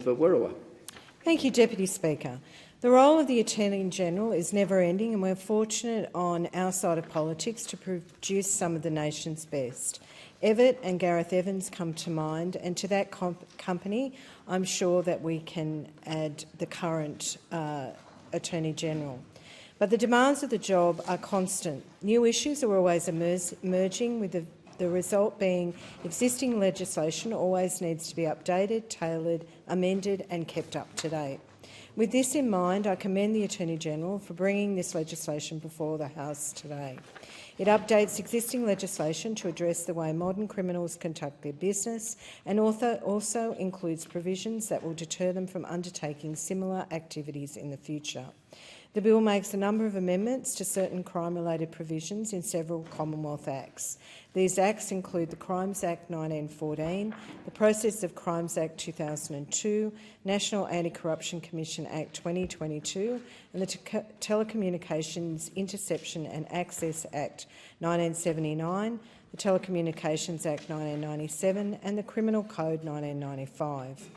For Wirrawa. Thank you, Deputy Speaker. The role of the Attorney-General is never-ending, and we're fortunate on our side of politics to produce some of the nation's best. Everett and Gareth Evans come to mind, and to that company I'm sure that we can add the current Attorney-General. But the demands of the job are constant. New issues are always emerging, with the result being existing legislation always needs to be updated, tailored, amended and kept up to date. With this in mind, I commend the Attorney-General for bringing this legislation before the House today. It updates existing legislation to address the way modern criminals conduct their business and also includes provisions that will deter them from undertaking similar activities in the future. The bill makes a number of amendments to certain crime-related provisions in several Commonwealth Acts. These acts include the Crimes Act 1914, the Process of Crimes Act 2002, National Anti-Corruption Commission Act 2022 and the Telecommunications Interception and Access Act 1979, the Telecommunications Act 1997 and the Criminal Code 1995.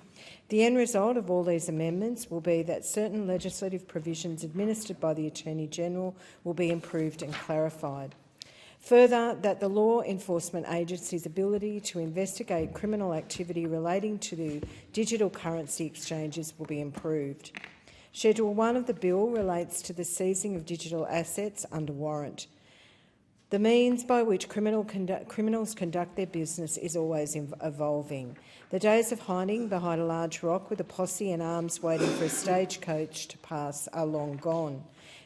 The end result of all these amendments will be that certain legislative provisions administered by the Attorney-General will be improved and clarified. Further, that the law enforcement agency's ability to investigate criminal activity relating to the digital currency exchanges will be improved. Schedule 1 of the bill relates to the seizing of digital assets under warrant. The means by which criminals conduct their business is always evolving. The days of hiding behind a large rock with a posse and arms waiting for a stagecoach to pass are long gone.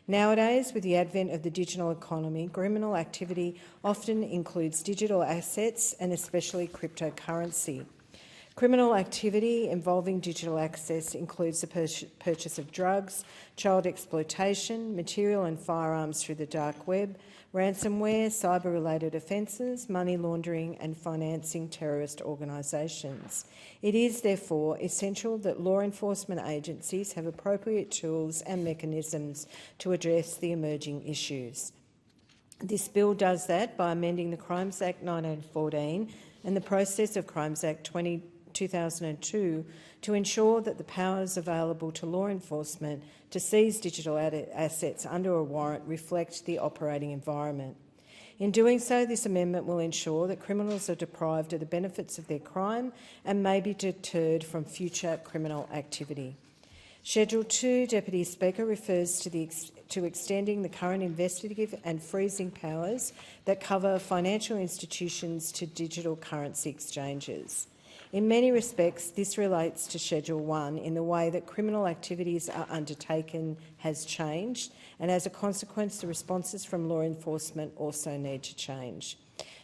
Nowadays, with the advent of the digital economy, criminal activity often includes digital assets and especially cryptocurrency. Criminal activity involving digital access includes the purchase of drugs, child exploitation, material and firearms through the dark web, ransomware, cyber-related offences, money laundering and financing terrorist organisations. It is, therefore, essential that law enforcement agencies have appropriate tools and mechanisms to address the emerging issues. This bill does that by amending the Crimes Act 1914 and the Process of Crimes Act 2002 to ensure that the powers available to law enforcement to seize digital assets under a warrant reflect the operating environment. In doing so, this amendment will ensure that criminals are deprived of the benefits of their crime and may be deterred from future criminal activity. Schedule 2, Deputy Speaker, refers to extending the current investigative and freezing powers that cover financial institutions to digital currency exchanges. In many respects, this relates to Schedule 1 in the way that criminal activities are undertaken has changed, and as a consequence, the responses from law enforcement also need to change.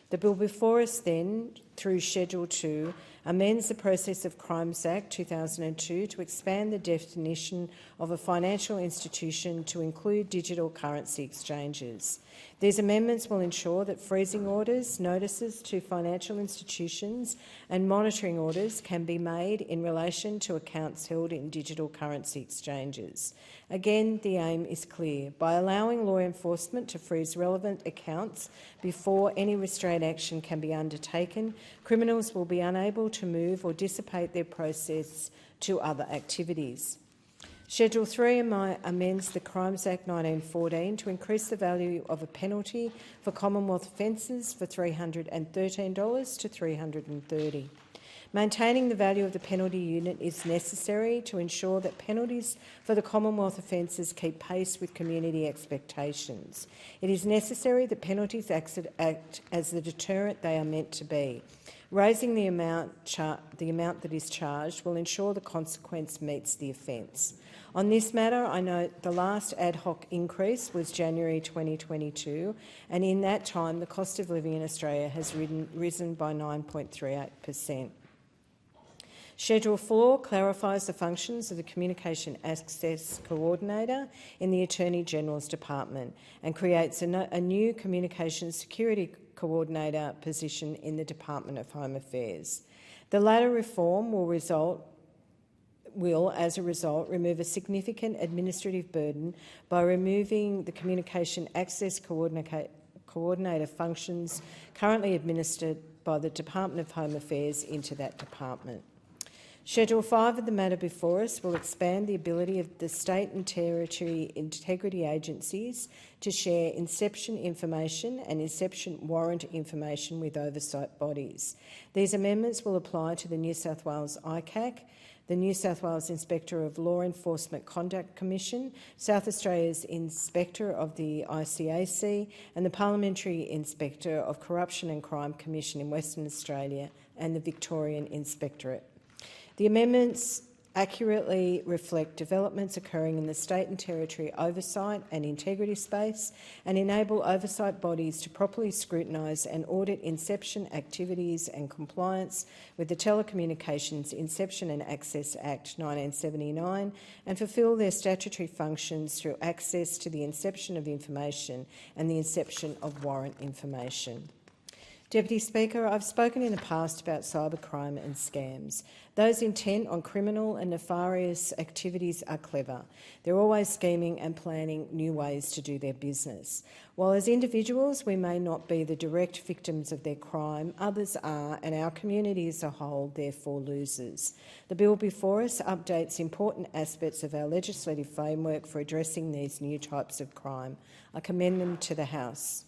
The bill before us then, through Schedule 2, amends the Process of Crimes Act 2002 to expand the definition of a financial institution to include digital currency exchanges. These amendments will ensure that freezing orders, notices to financial institutions and monitoring orders can be made in relation to accounts held in digital currency exchanges. Again, the aim is clear. By allowing law enforcement to freeze relevant accounts before any restraint action can be undertaken, criminals will be unable to move or dissipate their process to other activities. Schedule 3 amends the Crimes Act 1914 to increase the value of a penalty for Commonwealth offences for $313 to $330. Maintaining the value of the penalty unit is necessary to ensure that penalties for the Commonwealth offences keep pace with community expectations. It is necessary that penalties act as the deterrent they are meant to be. Raising the amount that is charged will ensure the consequence meets the offence. On this matter, I note the last ad hoc increase was January 2022, and in that time the cost of living in Australia has risen by 9.38%. Schedule 4 clarifies the functions of the Communication Access Coordinator in the Attorney-General's Department and creates a new Communications Security Coordinator position in the Department of Home Affairs. The latter reform will, as a result, remove a significant administrative burden by removing the Communication Access Coordinator functions currently administered by the Department of Home Affairs into that department. Schedule 5 of the matter before us will expand the ability of the state and territory integrity agencies to share inception information and inception warrant information with oversight bodies. These amendments will apply to the New South Wales ICAC, the New South Wales Inspector of Law Enforcement Conduct Commission, South Australia's Inspector of the ICAC, and the Parliamentary Inspector of Corruption and Crime Commission in Western Australia and the Victorian Inspectorate. The amendments accurately reflect developments occurring in the state and territory oversight and integrity space and enable oversight bodies to properly scrutinise and audit inception activities and compliance with the Telecommunications Inception and Access Act 1979 and fulfil their statutory functions through access to the inception of information and the inception of warrant information. Deputy Speaker, I've spoken in the past about cybercrime and scams. Those intent on criminal and nefarious activities are clever. They're always scheming and planning new ways to do their business. While as individuals we may not be the direct victims of their crime, others are, and our community as a whole therefore loses. The bill before us updates important aspects of our legislative framework for addressing these new types of crime. I commend them to the House.